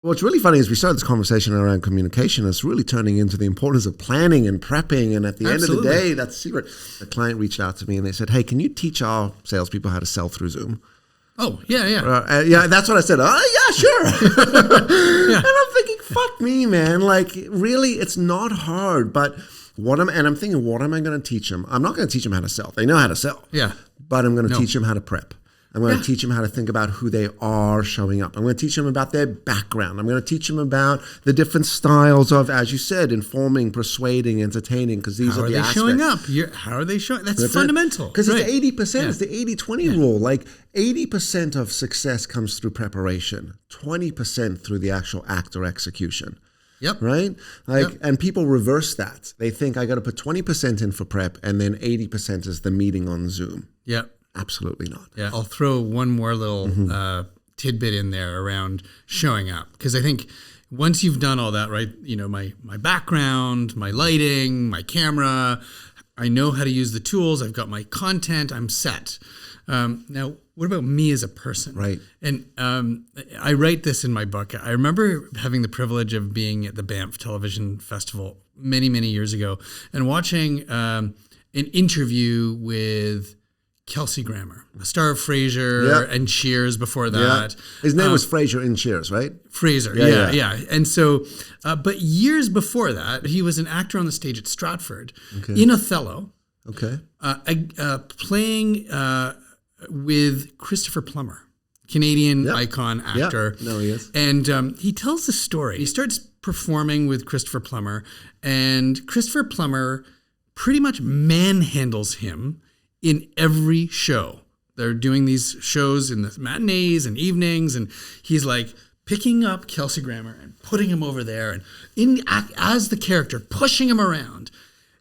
What's really funny is we started this conversation around communication. It's really turning into the importance of planning and prepping. And at the end of the day, that's the secret. A client reached out to me and they said, hey, can you teach our salespeople how to sell through Zoom? Oh, yeah. Yeah, that's what I said. Oh, yeah, sure. Yeah. And I'm thinking, fuck me, man. Like, really, it's not hard. But I'm thinking, what am I going to teach them? I'm not going to teach them how to sell. They know how to sell. Yeah. But I'm going to teach them how to prep. I'm going to teach them how to think about who they are showing up. I'm going to teach them about their background. I'm going to teach them about the different styles of, as you said, informing, persuading, entertaining, because these are the aspects. How are they showing up? How are they showing? That's fundamental. Because it's 80%. It's the 80-20 rule. Like 80% of success comes through preparation, 20% through the actual act or execution. Yep. Right? And people reverse that. They think I got to put 20% in for prep and then 80% is the meeting on Zoom. Yep. Absolutely not. Yeah, I'll throw one more little tidbit in there around showing up, because I think once you've done all that, right? You know, my background, my lighting, my camera, I know how to use the tools. I've got my content. I'm set. Now, what about me as a person? Right. And I write this in my book. I remember having the privilege of being at the Banff Television Festival many, many years ago and watching an interview with Kelsey Grammer, a star of Frasier and Cheers before that. Yeah. His name was Frasier in Cheers, right? Fraser, yeah. And so, but years before that, he was an actor on the stage at Stratford in Othello. Okay. Playing with Christopher Plummer, Canadian icon actor. No, he is. And he tells the story. He starts performing with Christopher Plummer, and Christopher Plummer pretty much manhandles him in every show. They're doing these shows in the matinees and evenings, and he's like picking up Kelsey Grammer and putting him over there, and as the character, pushing him around.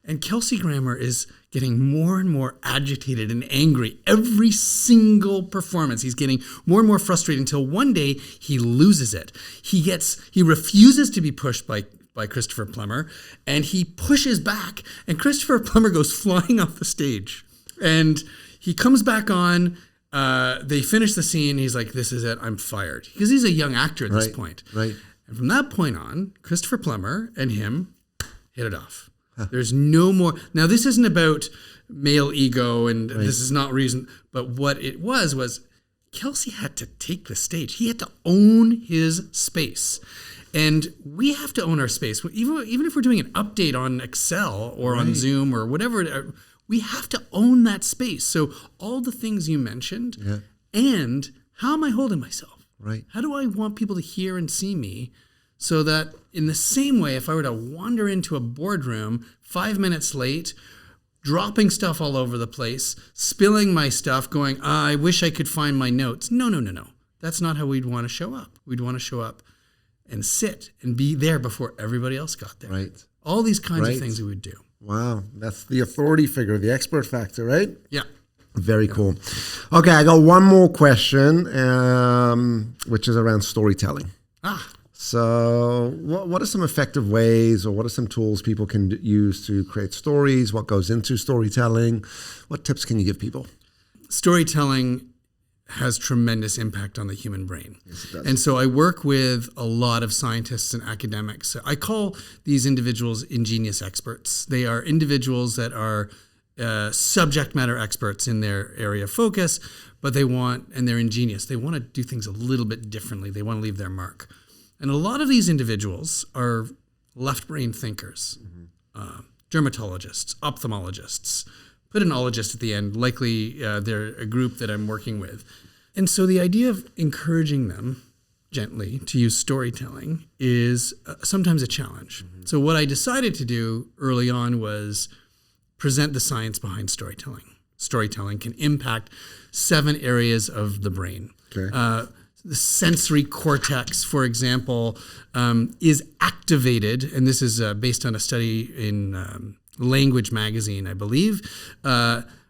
And Kelsey Grammer is getting more and more agitated and angry every single performance. He's getting more and more frustrated until one day he loses it. He refuses to be pushed by Christopher Plummer, and he pushes back, and Christopher Plummer goes flying off the stage. And he comes back on, they finish the scene, he's like, this is it, I'm fired. Because he's a young actor at this point. Right. And from that point on, Christopher Plummer and him hit it off. There's no more. Now, this isn't about male ego, and this is not reason, but what it was Kelsey had to take the stage. He had to own his space. And we have to own our space. Even if we're doing an update on Excel or on Zoom or whatever, we have to own that space. So all the things you mentioned, and how am I holding myself? Right. How do I want people to hear and see me, so that in the same way, if I were to wander into a boardroom 5 minutes late, dropping stuff all over the place, spilling my stuff, going, I wish I could find my notes. No. That's not how we'd want to show up. We'd want to show up and sit and be there before everybody else got there. Right. All these kinds of things we would do. Wow. That's the authority figure, the expert factor, right? Yeah. Very cool. Okay, I got one more question, which is around storytelling. So what are some effective ways, or what are some tools people can use to create stories? What goes into storytelling? What tips can you give people? Storytelling has tremendous impact on the human brain. Yes, it does. And so I work with a lot of scientists and academics. I call these individuals ingenious experts. They are individuals that are subject matter experts in their area of focus, but they're ingenious. They want to do things a little bit differently. They want to leave their mark. And a lot of these individuals are left brain thinkers, dermatologists, ophthalmologists, put an ologist at the end, likely they're a group that I'm working with. And so the idea of encouraging them gently to use storytelling is sometimes a challenge. So what I decided to do early on was present the science behind storytelling. Storytelling can impact 7 areas of the brain. Okay. The sensory cortex, for example, is activated, and this is based on a study in Language magazine, I believe,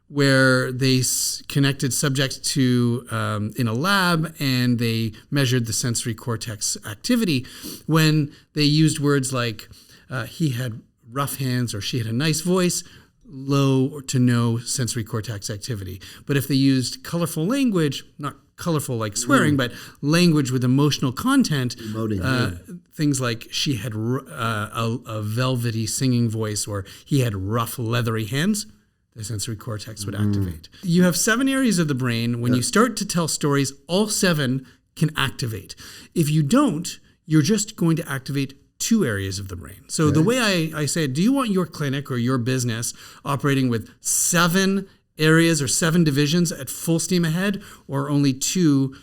where they connected subjects to in a lab, and they measured the sensory cortex activity when they used words like he had rough hands or she had a nice voice. Low to no sensory cortex activity. But if they used colorful language, not colorful like swearing, but language with emotional content. Emoting, Things like she had a velvety singing voice, or he had rough, leathery hands. The sensory cortex would activate. You have 7 areas of the brain. When you start to tell stories, all 7 can activate. If you don't, you're just going to activate 2 areas of the brain. So the way I say it, do you want your clinic or your business operating with 7 areas or 7 divisions at full steam ahead, or only 2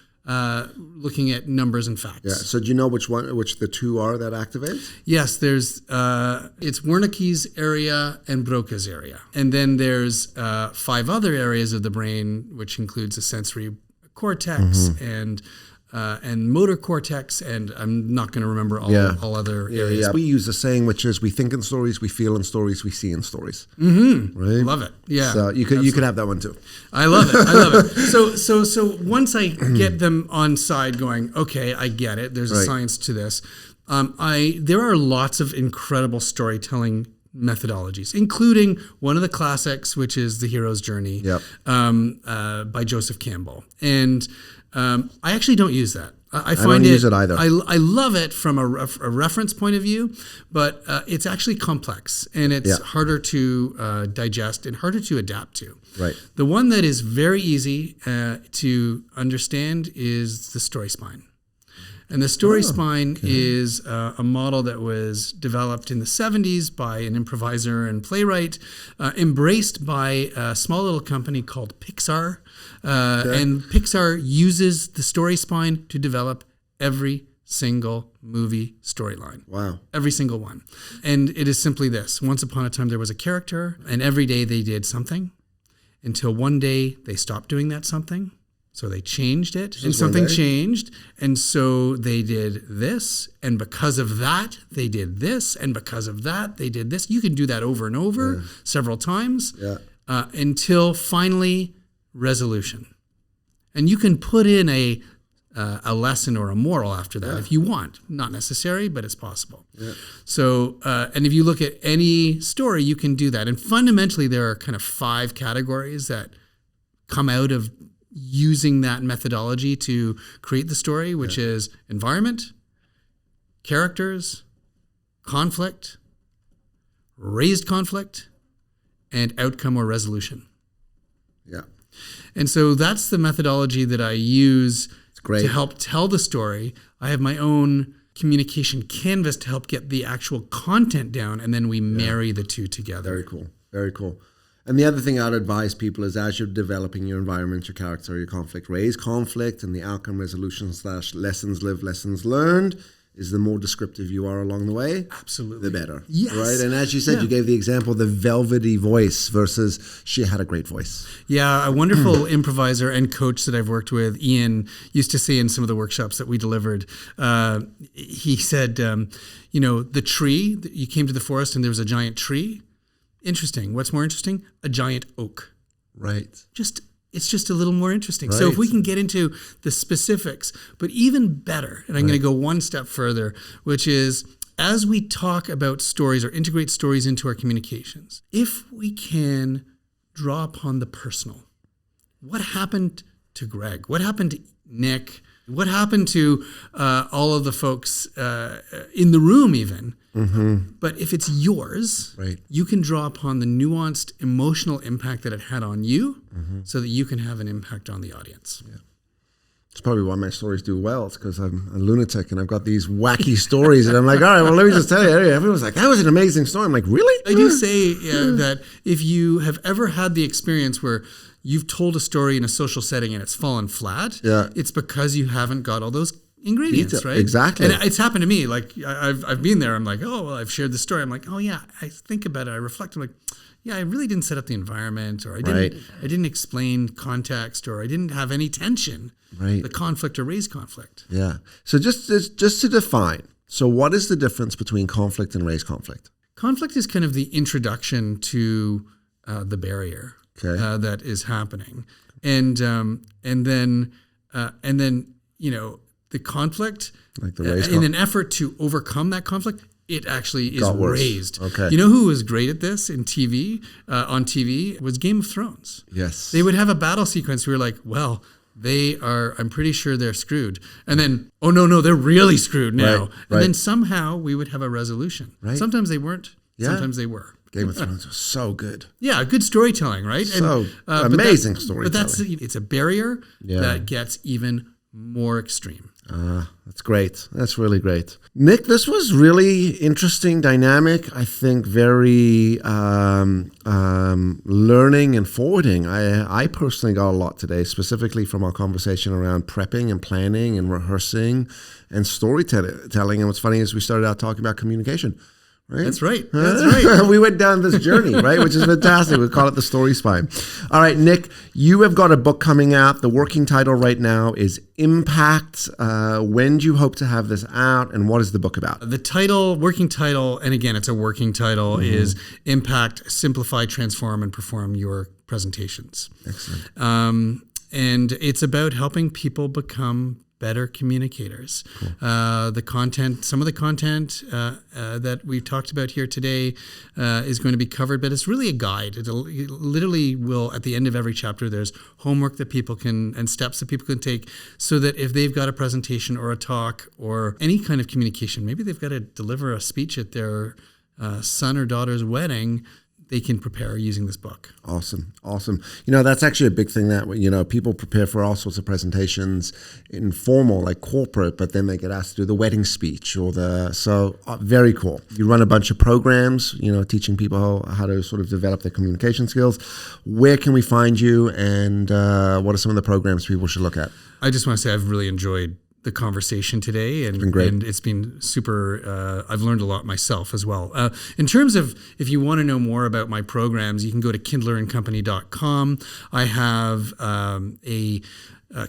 looking at numbers and facts? Yeah. So do you know which the 2 are that activate? Yes, there's it's Wernicke's area and Broca's area. And then there's 5 other areas of the brain, which includes the sensory cortex and motor cortex, and I'm not going to remember all other areas. Yeah. We use the saying, which is we think in stories, we feel in stories, we see in stories. Right? Love it. Yeah. So you could have that one too. I love it. So once I get them on side going, okay, I get it. There's a science to this. There are lots of incredible storytelling methodologies, including one of the classics, which is The Hero's Journey by Joseph Campbell. And I actually don't use that. I find don't use it either. I love it from a reference point of view, but it's actually complex, and it's harder to digest and harder to adapt to. Right. The one that is very easy to understand is the story spine. And the story spine is a model that was developed in the 70s by an improviser and playwright, embraced by a small little company called Pixar. And Pixar uses the story spine to develop every single movie storyline. Wow. Every single one. And it is simply this. Once upon a time, there was a character, and every day they did something until one day they stopped doing that something. So they changed it, and something changed, and so they did this, and because of that, they did this, and because of that, they did this. You can do that over and over several times until finally resolution. And you can put in a lesson or a moral after that if you want. Not necessary, but it's possible. Yeah. So, and if you look at any story, you can do that. And fundamentally, there are kind of 5 categories that come out of using that methodology to create the story, which is environment, characters, conflict, raised conflict, and outcome or resolution. Yeah. And so that's the methodology that I use to help tell the story. I have my own communication canvas to help get the actual content down, and then we marry the 2 together. Very cool. Very cool. And the other thing I'd advise people is, as you're developing your environment, your character, your conflict, raise conflict, and the outcome resolution / lessons lived, lessons learned is the more descriptive you are along the way, absolutely, the better. Yes. Right? And as you said, you gave the example, the velvety voice versus she had a great voice. Yeah, a wonderful improviser and coach that I've worked with, Ian, used to say in some of the workshops that we delivered, he said, the tree, you came to the forest and there was a giant tree. Interesting. What's more interesting? A giant oak. Right. It's just a little more interesting. Right. So if we can get into the specifics, but even better, and I'm going to go one step further, which is as we talk about stories or integrate stories into our communications, if we can draw upon the personal, what happened to Greg? What happened to Nick? What happened to all of the folks in the room even? Mm-hmm. But if it's yours, you can draw upon the nuanced emotional impact that it had on you so that you can have an impact on the audience. Yeah. It's probably why my stories do well. It's because I'm a lunatic and I've got these wacky stories and I'm like, all right, well, let me just tell you. Everyone's like, that was an amazing story. I'm like, really? I do say that if you have ever had the experience where you've told a story in a social setting and it's fallen flat, it's because you haven't got all those ingredients, right? Exactly. And it's happened to me. Like I've been there. I'm like, oh, well, I've shared the story. I'm like, oh yeah, I think about it. I reflect. I'm like, yeah, I really didn't set up the environment, or I didn't explain context, or I didn't have any tension, the conflict or raised conflict. Yeah. So just to define, so what is the difference between conflict and raised conflict? Conflict is kind of the introduction to the barrier that is happening, and then the conflict, like the raised in an effort to overcome that conflict, it actually is raised. Okay. You know who was great at this in TV, on TV, was Game of Thrones. Yes. They would have a battle sequence where you're like, well, I'm pretty sure they're screwed. And then, oh no, they're really screwed now. Right. And then somehow we would have a resolution. Right. Sometimes they weren't. Yeah. Sometimes they were. Game of Thrones was so good. Yeah, good storytelling, right? So amazing storytelling. But it's a barrier that gets even more extreme. That's great. That's really great. Nick, this was really interesting, dynamic, I think very learning and forwarding. I personally got a lot today, specifically from our conversation around prepping and planning and rehearsing and storytelling. And what's funny is we started out talking about communication. Right? That's right. That's right. We went down this journey, right? Which is fantastic. We call it the Story Spine. All right, Nick, you have got a book coming out. The working title right now is Impact. When do you hope to have this out, and what is the book about? The working title, and again, it's a working title, is Impact, Simplify, Transform, and Perform Your Presentations. Excellent. And it's about helping people become better communicators. Cool. Some of the content that we've talked about here today is going to be covered, but it's really a guide. It literally will, at the end of every chapter, there's homework that people can, and steps that people can take, so that if they've got a presentation or a talk or any kind of communication, maybe they've got to deliver a speech at their son or daughter's wedding, they can prepare using this book. Awesome. That's actually a big thing that, people prepare for all sorts of presentations, informal, like corporate, but then they get asked to do the wedding speech very cool. You run a bunch of programs, teaching people how to sort of develop their communication skills. Where can we find you, and what are some of the programs people should look at? I just want to say I've really enjoyed the conversation today, and it's been super. I've learned a lot myself as well. In terms of, if you want to know more about my programs, you can go to kindlerandcompany.com. I have a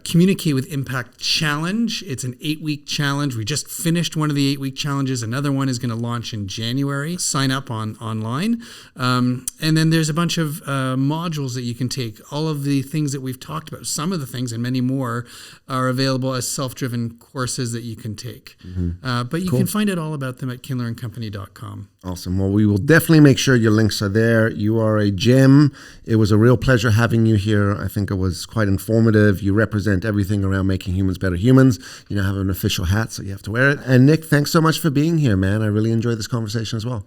Communicate with Impact Challenge. It's an 8-week challenge. We just finished one of the 8-week challenges. Another one is going to launch in January. Sign up online. And then there's a bunch of modules that you can take. All of the things that we've talked about, some of the things and many more, are available as self-driven courses that you can take. But you can find out all about them at kindlerandcompany.com. Awesome. Well, we will definitely make sure your links are there. You are a gem. It was a real pleasure having you here. I think it was quite informative. You represent everything around making humans better humans. You have an official hat, so you have to wear it. And Nick, thanks so much for being here, man. I really enjoyed this conversation as well.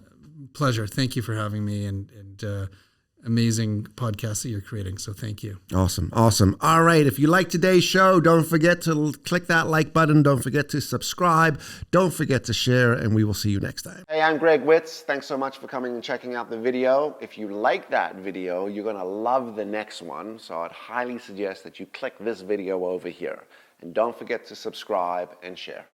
Pleasure. Thank you for having me, and amazing podcast that you're creating. So thank you. Awesome. All right. If you like today's show, don't forget to click that like button. Don't forget to subscribe. Don't forget to share, and we will see you next time. Hey, I'm Greg Witz. Thanks so much for coming and checking out the video. If you like that video, you're going to love the next one. So I'd highly suggest that you click this video over here. And don't forget to subscribe and share.